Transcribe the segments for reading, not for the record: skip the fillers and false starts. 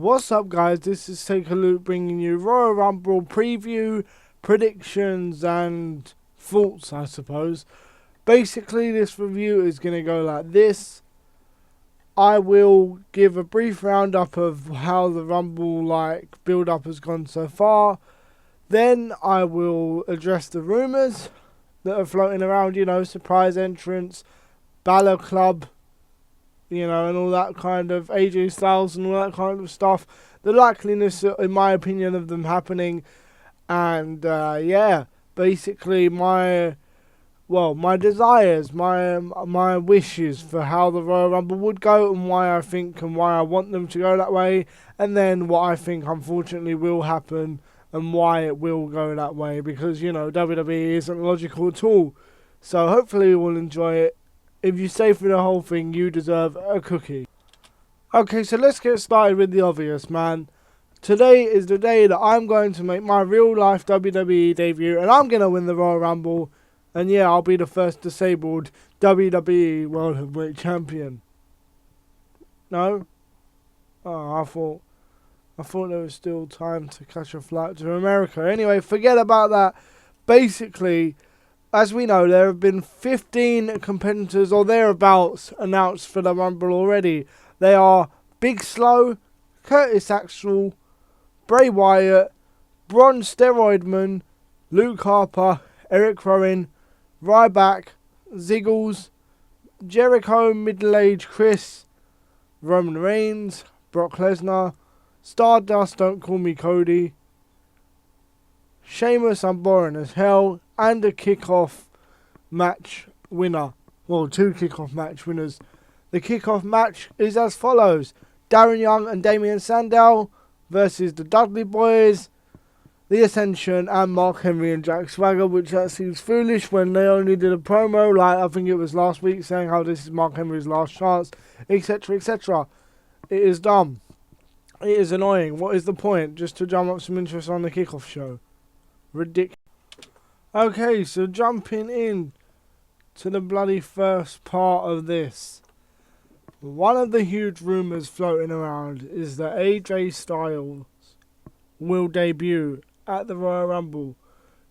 What's up, guys? This is Take a Look bringing you Royal Rumble preview, predictions and thoughts, I suppose. Basically, this review is going to go like this. I will give a brief roundup of how the Rumble build-up has gone so far. Then I will address the rumours that are floating around, surprise entrance, Balor Club, and all that kind of AJ Styles and all that kind of stuff. The likeliness, in my opinion, of them happening. And, basically my desires, my wishes for how the Royal Rumble would go and why I think and why I want them to go that way. And then what I think, unfortunately, will happen and why it will go that way. Because, WWE isn't logical at all. So hopefully you will enjoy it. If you stay through the whole thing, you deserve a cookie. Okay, so let's get started with the obvious, man. Today is the day that I'm going to make my real-life WWE debut, and I'm going to win the Royal Rumble. And yeah, I'll be the first disabled WWE World Heavyweight Champion. No? Oh, I thought there was still time to catch a flight to America. Anyway, forget about that. Basically, as we know, there have been 15 competitors or thereabouts announced for the Rumble already. They are Big Slow, Curtis Axel, Bray Wyatt, Braun Steroidman, Luke Harper, Eric Rowan, Ryback, Ziggles, Jericho, Middle-Aged Chris, Roman Reigns, Brock Lesnar, Stardust, Don't Call Me Cody, Sheamus, I'm boring as hell, and a kickoff match winner. Well, 2 kickoff match winners. The kickoff match is as follows: Darren Young and Damien Sandow versus the Dudley Boys, The Ascension, and Mark Henry and Jack Swagger, which that seems foolish when they only did a promo, I think it was last week, saying how this is Mark Henry's last chance, etc, etc. It is dumb. It is annoying. What is the point? Just to drum up some interest on the kickoff show. Ridiculous. Okay, so jumping in to the bloody first part of this. One of the huge rumours floating around is that AJ Styles will debut at the Royal Rumble.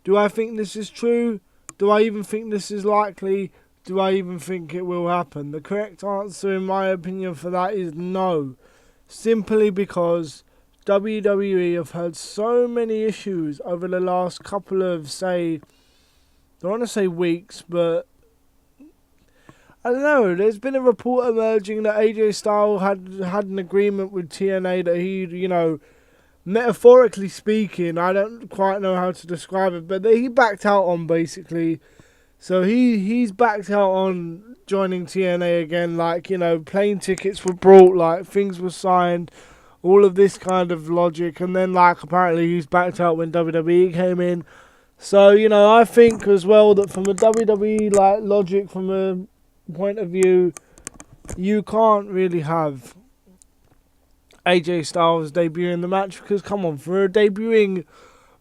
Do I think this is true? Do I even think this is likely? Do I even think it will happen? The correct answer, in my opinion, for that is no. Simply because WWE have had so many issues over the last couple of, I don't want to say weeks, but I don't know. There's been a report emerging that AJ Styles had an agreement with TNA that he, metaphorically speaking, I don't quite know how to describe it, but that he backed out on, basically. So he's backed out on joining TNA again, plane tickets were bought, things were signed, all of this kind of logic, and then, apparently he's backed out when WWE came in. So, I think as well that from a WWE, logic, from a point of view, you can't really have AJ Styles debuting the match, because, come on, for a debuting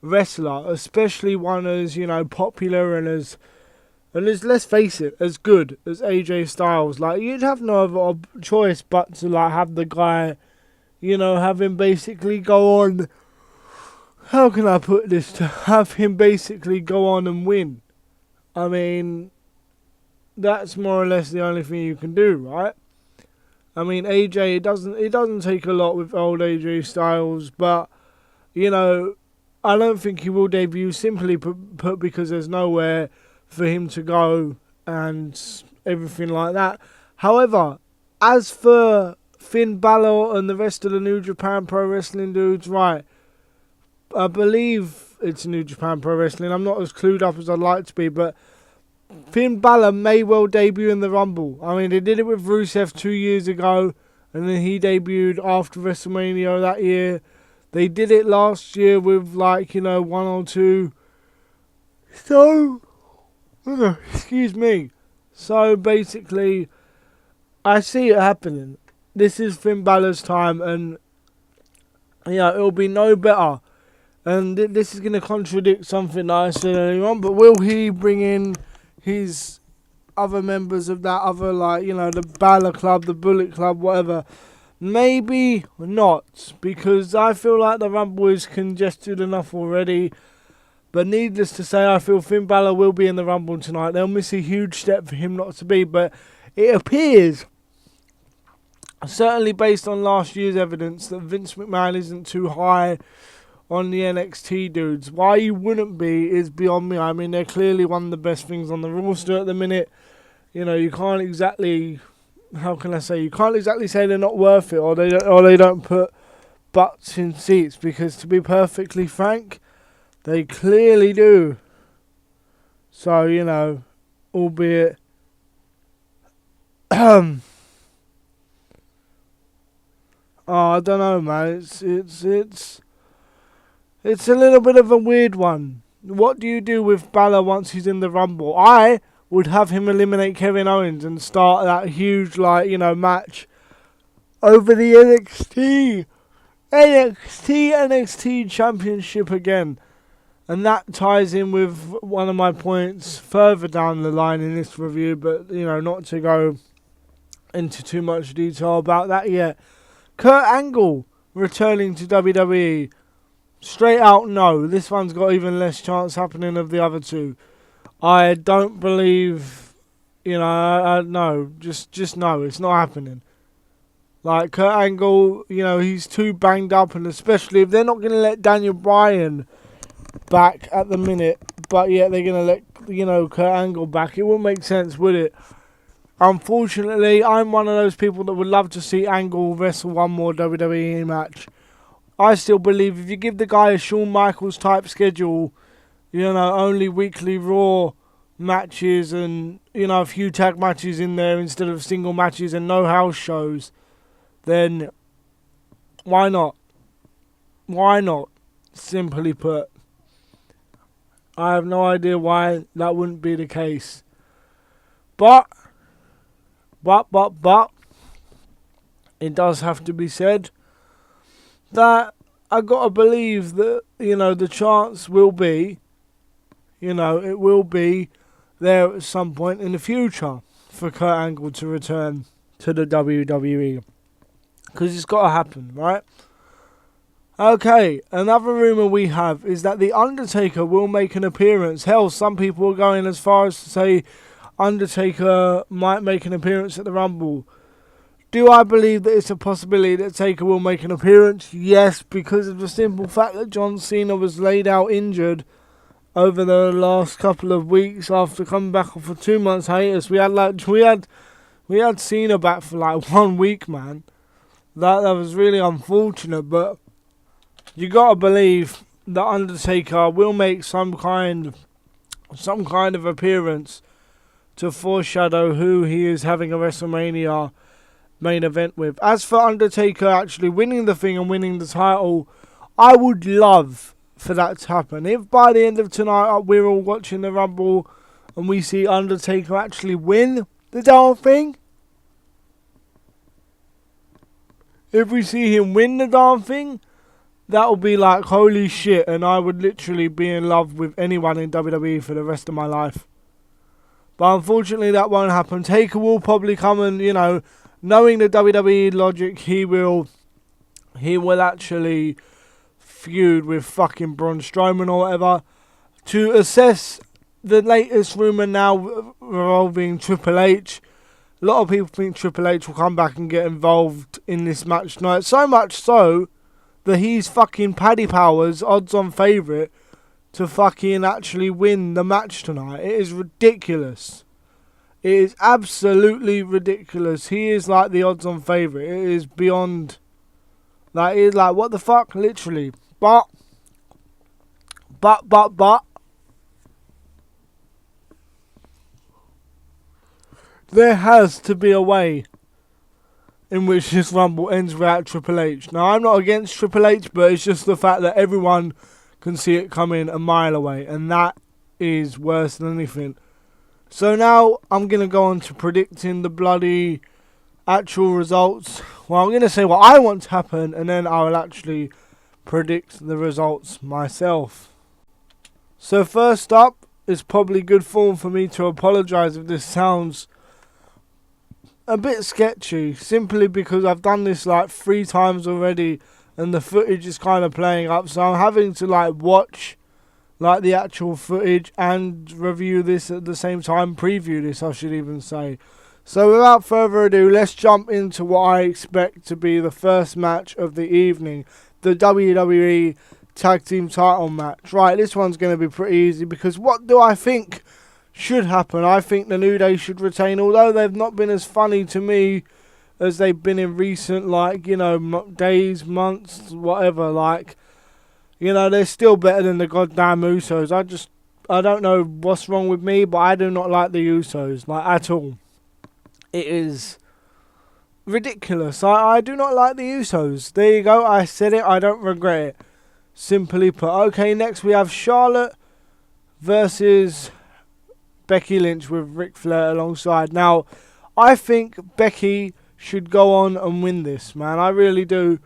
wrestler, especially one as, popular and as, let's face it, as good as AJ Styles, you'd have no other choice but to, have the guy, have him basically go on. How can I put this? To have him basically go on and win. I mean, that's more or less the only thing you can do, right? I mean, AJ, it doesn't take a lot with old AJ Styles, but, I don't think he will debut, simply put because there's nowhere for him to go and everything like that. However, as for Finn Balor and the rest of the New Japan Pro Wrestling dudes, right, I believe it's New Japan Pro Wrestling. I'm not as clued up as I'd like to be, but Finn Balor may well debut in the Rumble. I mean, they did it with Rusev 2 years ago, and then he debuted after WrestleMania that year. They did it last year with, 1 or 2. So, excuse me. So, basically, I see it happening. This is Finn Balor's time, and, it'll be no better. And this is going to contradict something that I said earlier on, but will he bring in his other members of that other, the Balor Club, the Bullet Club, whatever? Maybe not, because I feel like the Rumble is congested enough already. But needless to say, I feel Finn Balor will be in the Rumble tonight. They'll miss a huge step for him not to be, but it appears, certainly based on last year's evidence, that Vince McMahon isn't too high on the NXT dudes. Why you wouldn't be is beyond me. I mean, they're clearly one of the best things on the roster at the minute. You know, you can't exactly, how can I say, you can't exactly say they're not worth it, or they don't put butts in seats, because to be perfectly frank, they clearly do. So, you know, albeit I don't know, man. It's a little bit of a weird one. What do you do with Balor once he's in the Rumble? I would have him eliminate Kevin Owens and start that huge, match over the NXT Championship again. And that ties in with one of my points further down the line in this review, but, not to go into too much detail about that yet. Kurt Angle returning to WWE. Straight out, no. This one's got even less chance happening of the other two. I don't believe, no. Just no, it's not happening. Like, Kurt Angle, he's too banged up, and especially if they're not going to let Daniel Bryan back at the minute, but yet they're going to let, Kurt Angle back, it wouldn't make sense, would it? Unfortunately, I'm one of those people that would love to see Angle wrestle one more WWE match. I still believe if you give the guy a Shawn Michaels type schedule, only weekly Raw matches and, a few tag matches in there instead of single matches and no house shows, then why not? Why not? Simply put. I have no idea why that wouldn't be the case. But, it does have to be said that I gotta believe that, the chance will be, it will be there at some point in the future for Kurt Angle to return to the WWE. Because it's gotta happen, right? Okay, another rumour we have is that The Undertaker will make an appearance. Hell, some people are going as far as to say Undertaker might make an appearance at the Rumble. Do I believe that it's a possibility that Taker will make an appearance? Yes, because of the simple fact that John Cena was laid out injured over the last couple of weeks after coming back off a 2 months hiatus. We had Cena back for 1 week, man. That was really unfortunate, but you gotta believe that Undertaker will make some kind of appearance to foreshadow who he is having a WrestleMania main event with. As for Undertaker actually winning the thing and winning the title, I would love for that to happen. If by the end of tonight we're all watching the Rumble and we see Undertaker actually win the damn thing, if we see him win the damn thing, that'll be like holy shit, and I would literally be in love with anyone in WWE for the rest of my life. But unfortunately that won't happen. Taker will probably come and, knowing the WWE logic, he will actually feud with fucking Braun Strowman or whatever. To assess the latest rumour now revolving Triple H, a lot of people think Triple H will come back and get involved in this match tonight. So much so that he's fucking Paddy Powers, odds-on favourite, to fucking actually win the match tonight. It is ridiculous. It is absolutely ridiculous. He is like the odds-on favourite. It is beyond. That is like, what the fuck? Literally. But. There has to be a way in which this Rumble ends without Triple H. Now, I'm not against Triple H, but it's just the fact that everyone can see it coming a mile away, and that is worse than anything. So now I'm going to go on to predicting the bloody actual results. Well, I'm going to say what I want to happen, and then I will actually predict the results myself. So first up, it's probably good form for me to apologise if this sounds a bit sketchy, simply because I've done this like 3 times already and the footage is kind of playing up, so I'm having to like watch like the actual footage and review this at the same time, preview this I should even say. So without further ado, let's jump into what I expect to be the first match of the evening, the WWE Tag Team Title Match. Right, this one's going to be pretty easy, because what do I think should happen? I think the New Day should retain, although they've not been as funny to me as they've been in recent, like, you know, days, months, whatever. Like, you know, they're still better than the goddamn Usos. I don't know what's wrong with me, but I do not like the Usos, like, at all. It is ridiculous. I do not like the Usos. There you go, I said it, I don't regret it. Simply put. Okay, next we have Charlotte versus Becky Lynch with Ric Flair alongside. Now, I think Becky should go on and win this, man. I really do.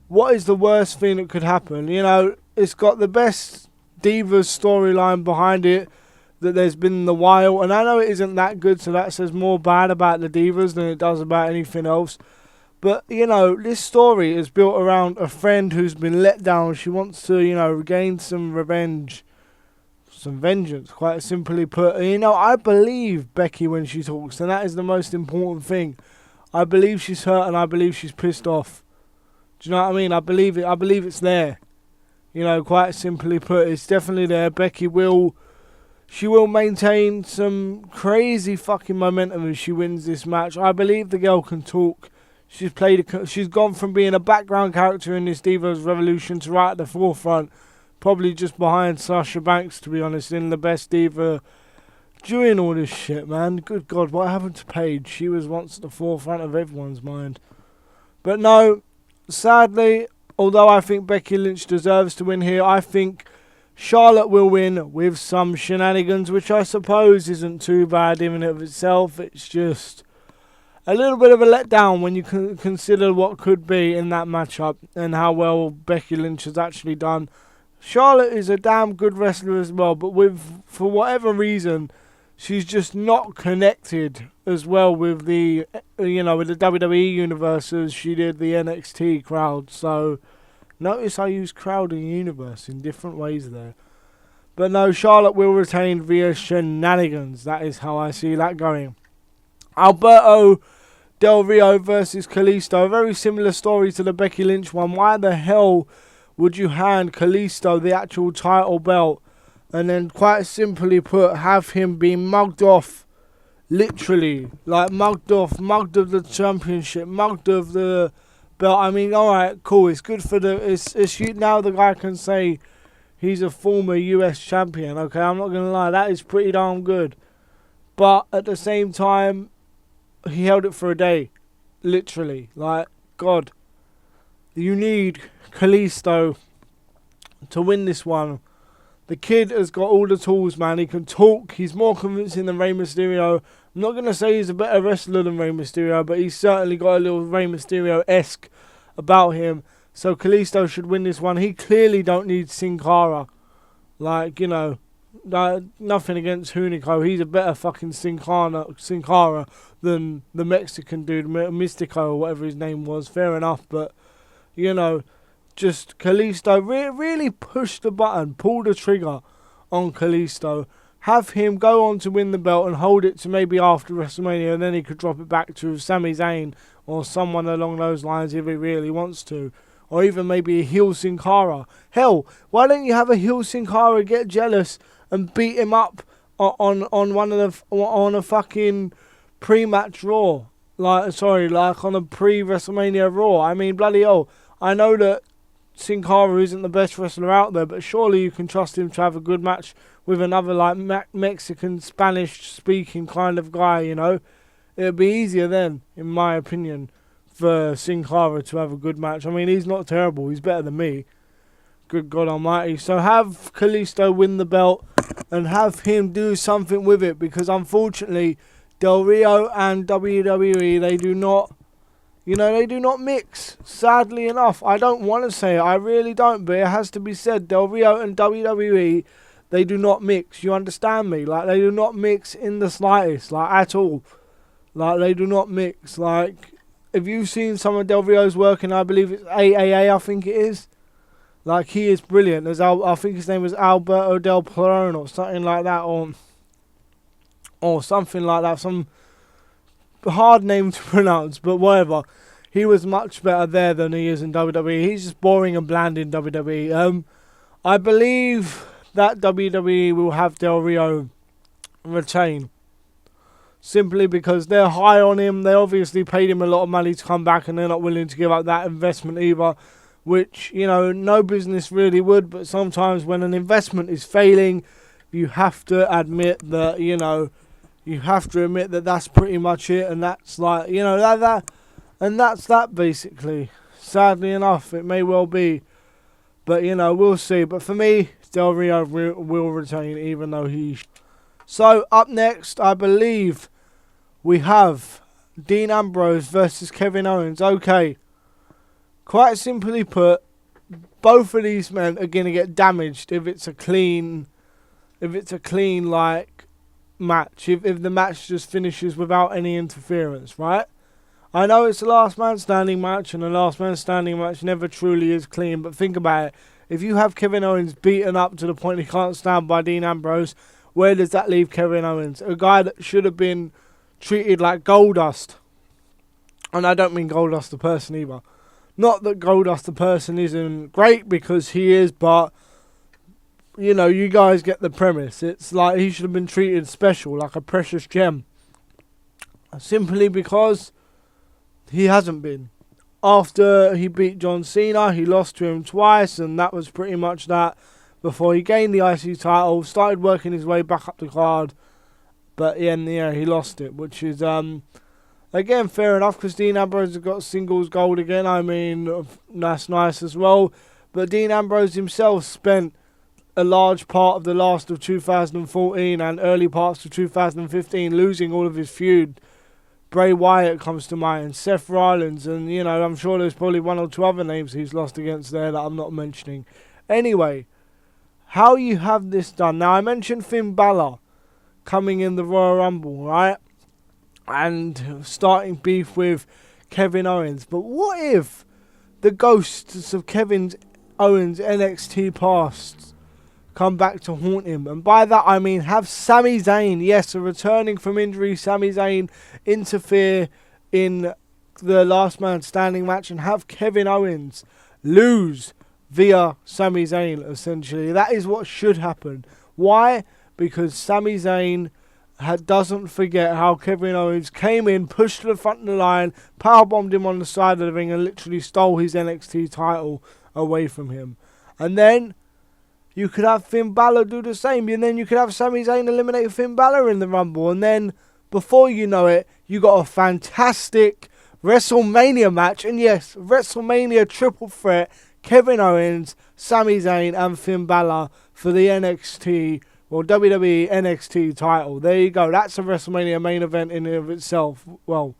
What is the worst thing that could happen? You know, it's got the best Divas storyline behind it that there's been in a while, and I know it isn't that good, so that says more bad about the Divas than it does about anything else. But, you know, this story is built around a friend who's been let down. She wants to, you know, regain some revenge, some vengeance, quite simply put. And, you know, I believe Becky when she talks, and that is the most important thing. I believe she's hurt, and I believe she's pissed off. Do you know what I mean? I believe it. I believe it's there. You know, quite simply put, it's definitely there. Becky will maintain some crazy fucking momentum if she wins this match. I believe the girl can talk. She's gone from being a background character in this Divas Revolution to right at the forefront, probably just behind Sasha Banks, to be honest, in the best diva doing all this shit, man. Good God, what happened to Paige? She was once at the forefront of everyone's mind. But no, sadly, although I think Becky Lynch deserves to win here, I think Charlotte will win with some shenanigans, which I suppose isn't too bad in and of itself. It's just a little bit of a letdown when you consider what could be in that matchup and how well Becky Lynch has actually done. Charlotte is a damn good wrestler as well, but for whatever reason, she's just not connected as well with the WWE universe as she did the NXT crowd. So notice I use crowd and universe in different ways there. But no, Charlotte will retain via shenanigans. That is how I see that going. Alberto Del Rio versus Kalisto. A very similar story to the Becky Lynch one. Why the hell would you hand Kalisto the actual title belt and then, quite simply put, have him be mugged off? Literally. Like, mugged off. Mugged of the championship. Mugged of the belt. I mean, alright, cool. It's good for now the guy can say he's a former US champion. Okay, I'm not going to lie. That is pretty darn good. But at the same time, he held it for a day. Literally. Like, God. You need Kalisto to win this one. The kid has got all the tools, man. He can talk. He's more convincing than Rey Mysterio. I'm not going to say he's a better wrestler than Rey Mysterio, but he's certainly got a little Rey Mysterio-esque about him. So Kalisto should win this one. He clearly don't need Sin Cara. Like, you know, nothing against Hunico. He's a better fucking Sin Cara than the Mexican dude, Mystico, or whatever his name was. Fair enough, but, you know, just Kalisto, really push the button, pull the trigger on Kalisto. Have him go on to win the belt and hold it to maybe after WrestleMania, and then he could drop it back to Sami Zayn or someone along those lines if he really wants to. Or even maybe a heel Sin Cara. Hell, why don't you have a heel Sin Cara get jealous and beat him up on a fucking pre-match Raw? Like on a pre-WrestleMania Raw. I mean, bloody hell. I know that Sin Cara isn't the best wrestler out there, but surely you can trust him to have a good match with another like Mexican, Spanish-speaking kind of guy, you know. It'd be easier then, in my opinion, for Sin Cara to have a good match. I mean, he's not terrible. He's better than me. Good God almighty. So have Kalisto win the belt and have him do something with it, because unfortunately Del Rio and WWE, they do not mix. Sadly enough, I don't want to say it, I really don't, but it has to be said. Del Rio and WWE, they do not mix. You understand me? Like, they do not mix in the slightest, like, at all. Like, they do not mix. Like, if you've seen some of Del Rio's work, and I believe it's AAA, I think it is. Like, he is brilliant. I think his name was Alberto Del Peron or something like that, or something like that. Some hard name to pronounce, but whatever. He was much better there than he is in WWE. He's just boring and bland in WWE. I believe that WWE will have Del Rio retain. Simply because they're high on him. They obviously paid him a lot of money to come back, and they're not willing to give up that investment either. Which, no business really would. But sometimes when an investment is failing, you have to admit that, you have to admit that that's pretty much it. And that's like, and that's that basically. Sadly enough, it may well be. But, we'll see. But for me, Del Rio will retain, even though he... So, up next, I believe we have Dean Ambrose versus Kevin Owens. Okay. Quite simply put, both of these men are going to get damaged if it's a clean like match. If the match just finishes without any interference, right? I know it's a last man standing match, and a last man standing match never truly is clean, but think about it. If you have Kevin Owens beaten up to the point he can't stand by Dean Ambrose, where does that leave Kevin Owens? A guy that should have been treated like Goldust. And I don't mean Goldust the person either. Not that Goldust the person isn't great, because he is, but, you guys get the premise. It's like he should have been treated special, like a precious gem. Simply because he hasn't been. After he beat John Cena, he lost to him twice, and that was pretty much that. Before he gained the IC title, started working his way back up the card, but yeah, he lost it, which is, again, fair enough, because Dean Ambrose has got singles gold again. I mean, that's nice as well. But Dean Ambrose himself spent a large part of the last of 2014 and early parts of 2015 losing all of his feud. Bray Wyatt comes to mind, Seth Rollins, and, I'm sure there's probably one or two other names he's lost against there that I'm not mentioning. Anyway, how you have this done. Now, I mentioned Finn Balor coming in the Royal Rumble, right? And starting beef with Kevin Owens. But what if the ghosts of Kevin Owens' NXT past come back to haunt him? And by that I mean have Sami Zayn, yes, a returning from injury Sami Zayn, interfere in the last man standing match and have Kevin Owens lose via Sami Zayn, essentially. That is what should happen. Why? Because Sami Zayn doesn't forget how Kevin Owens came in, pushed to the front of the line, powerbombed him on the side of the ring, and literally stole his NXT title away from him. And then you could have Finn Balor do the same, and then you could have Sami Zayn eliminate Finn Balor in the Rumble, and then before you know it, you got a fantastic WrestleMania match. And yes, WrestleMania triple threat: Kevin Owens, Sami Zayn, and Finn Balor for the WWE NXT title. There you go. That's a WrestleMania main event in and of itself. Well,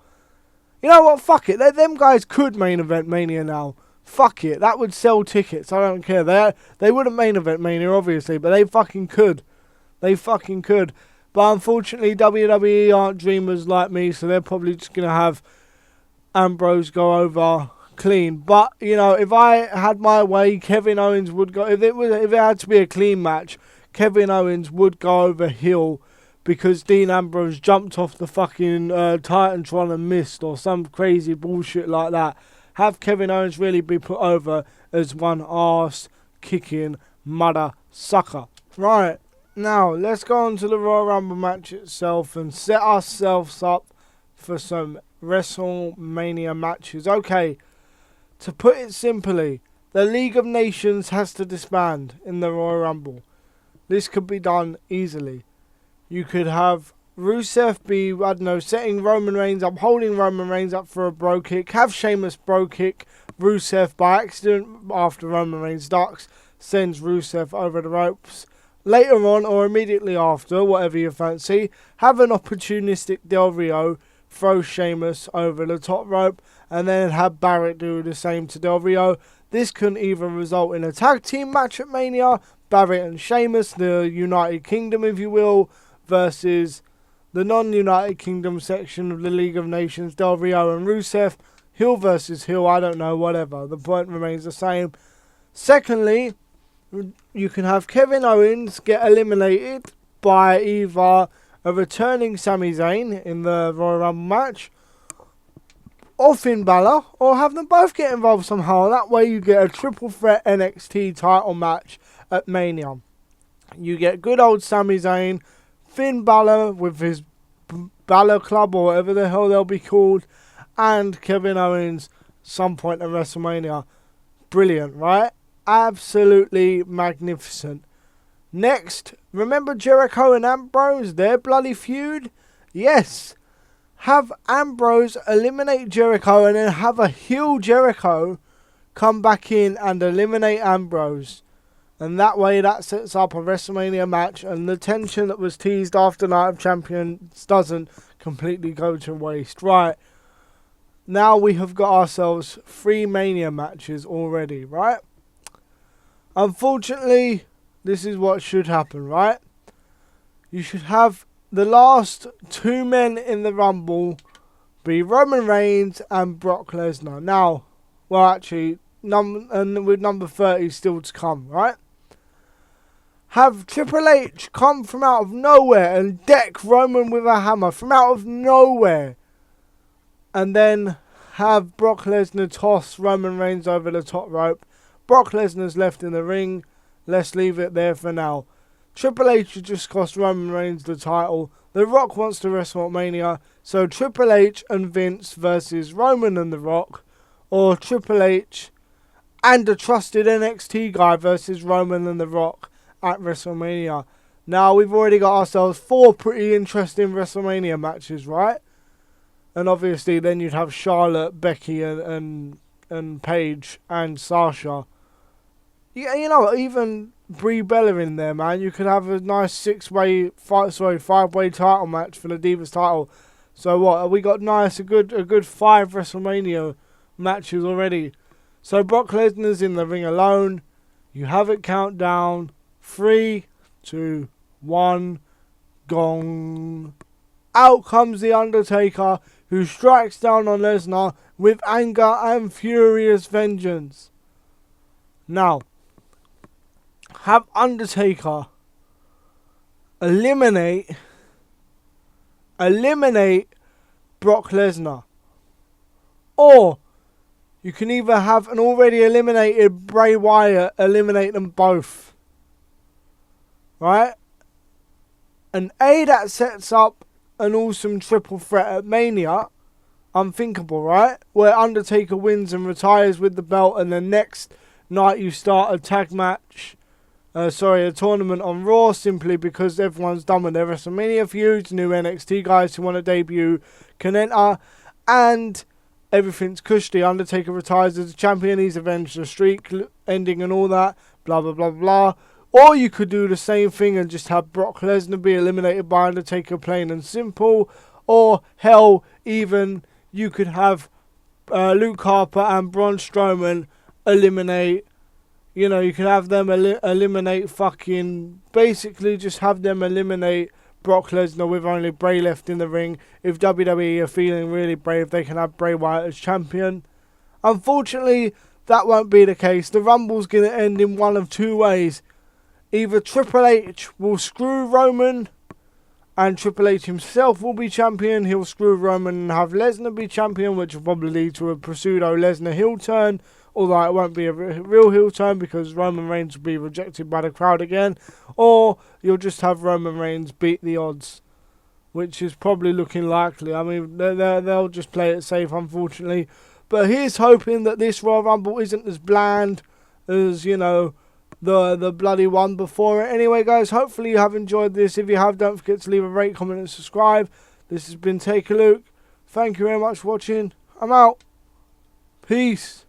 you know what? Fuck it. Them guys could main event Mania now. Fuck it. That would sell tickets. I don't care. They wouldn't main event Mania, obviously, but they fucking could. They fucking could. But unfortunately, WWE aren't dreamers like me, so they're probably just going to have Ambrose go over clean. But, if I had my way, Kevin Owens would go... If it had to be a clean match, Kevin Owens would go over heel because Dean Ambrose jumped off the fucking Titantron and missed, or some crazy bullshit like that. Have Kevin Owens really be put over as one arse-kicking mother sucker. Right, now let's go on to the Royal Rumble match itself and set ourselves up for some WrestleMania matches. Okay, to put it simply, the League of Nations has to disband in the Royal Rumble. This could be done easily. You could have Rusev be, setting Roman Reigns up, holding Roman Reigns up for a bro kick. Have Sheamus bro kick Rusev by accident after Roman Reigns ducks, sends Rusev over the ropes. Later on, or immediately after, whatever you fancy, have an opportunistic Del Rio throw Sheamus over the top rope, and then have Barrett do the same to Del Rio. This can even result in a tag team match at Mania. Barrett and Sheamus, the United Kingdom, if you will, versus the non-United Kingdom section of the League of Nations, Del Rio and Rusev. Heel versus heel, I don't know, whatever. The point remains the same. Secondly, you can have Kevin Owens get eliminated by either a returning Sami Zayn in the Royal Rumble match, or Finn Balor, or have them both get involved somehow. That way you get a triple threat NXT title match at Mania. You get good old Sami Zayn, Finn Balor with his Balor Club or whatever the hell they'll be called, and Kevin Owens some point at WrestleMania. Brilliant, right? Absolutely magnificent. Next, remember Jericho and Ambrose, their bloody feud? Yes. Have Ambrose eliminate Jericho and then have a heel Jericho come back in and eliminate Ambrose. And that way that sets up a WrestleMania match, and the tension that was teased after Night of Champions doesn't completely go to waste. Right. Now we have got ourselves 3 Mania matches already, right? Unfortunately, this is what should happen, right? You should have the last 2 men in the Rumble be Roman Reigns and Brock Lesnar. Now, well actually, with number 30 still to come, right? Have Triple H come from out of nowhere and deck Roman with a hammer from out of nowhere. And then have Brock Lesnar toss Roman Reigns over the top rope. Brock Lesnar's left in the ring. Let's leave it there for now. Triple H has just cost Roman Reigns the title. The Rock wants to wrestle at Mania. So Triple H and Vince versus Roman and The Rock. Or Triple H and a trusted NXT guy versus Roman and The Rock at WrestleMania. Now we've already got ourselves 4 pretty interesting WrestleMania matches, right? And obviously then you'd have Charlotte, Becky and Paige and Sasha. Yeah, you know, even Brie Bella in there, man. You could have a nice 5-way title match for the Divas title. So what? We got a good 5 WrestleMania matches already. So Brock Lesnar's in the ring alone. You have it count down. 3, 2, 1, gong. Out comes The Undertaker, who strikes down on Lesnar with anger and furious vengeance. Now, have Undertaker eliminate Brock Lesnar. Or you can either have an already eliminated Bray Wyatt eliminate them both. Right? And that sets up an awesome triple threat at Mania. Unthinkable, right? Where Undertaker wins and retires with the belt, and the next night you start a tag match. A tournament on Raw, simply because everyone's done with their WrestleMania feuds. New NXT guys who want to debut can enter, and everything's cushy. Undertaker retires as a champion. He's avenged the streak ending and all that. Blah, blah, blah, blah. Or you could do the same thing and just have Brock Lesnar be eliminated by Undertaker, plain and simple. Or, hell, even you could have Luke Harper and Braun Strowman eliminate. You know, you can have them eliminate basically just have them eliminate Brock Lesnar with only Bray left in the ring. If WWE are feeling really brave, they can have Bray Wyatt as champion. Unfortunately, that won't be the case. The Rumble's going to end in one of 2 ways. Either Triple H will screw Roman and Triple H himself will be champion. He'll screw Roman and have Lesnar be champion, which will probably lead to a pseudo-Lesnar heel turn. Although it won't be a real heel turn because Roman Reigns will be rejected by the crowd again. Or you'll just have Roman Reigns beat the odds, which is probably looking likely. I mean, they'll just play it safe, unfortunately. But here's hoping that this Royal Rumble isn't as bland as, you know, the bloody one before it. Anyway, guys, hopefully you have enjoyed this. If you have, don't forget to leave a rate, comment, and subscribe. This has been Take a Look. Thank you very much for watching. I'm out. Peace.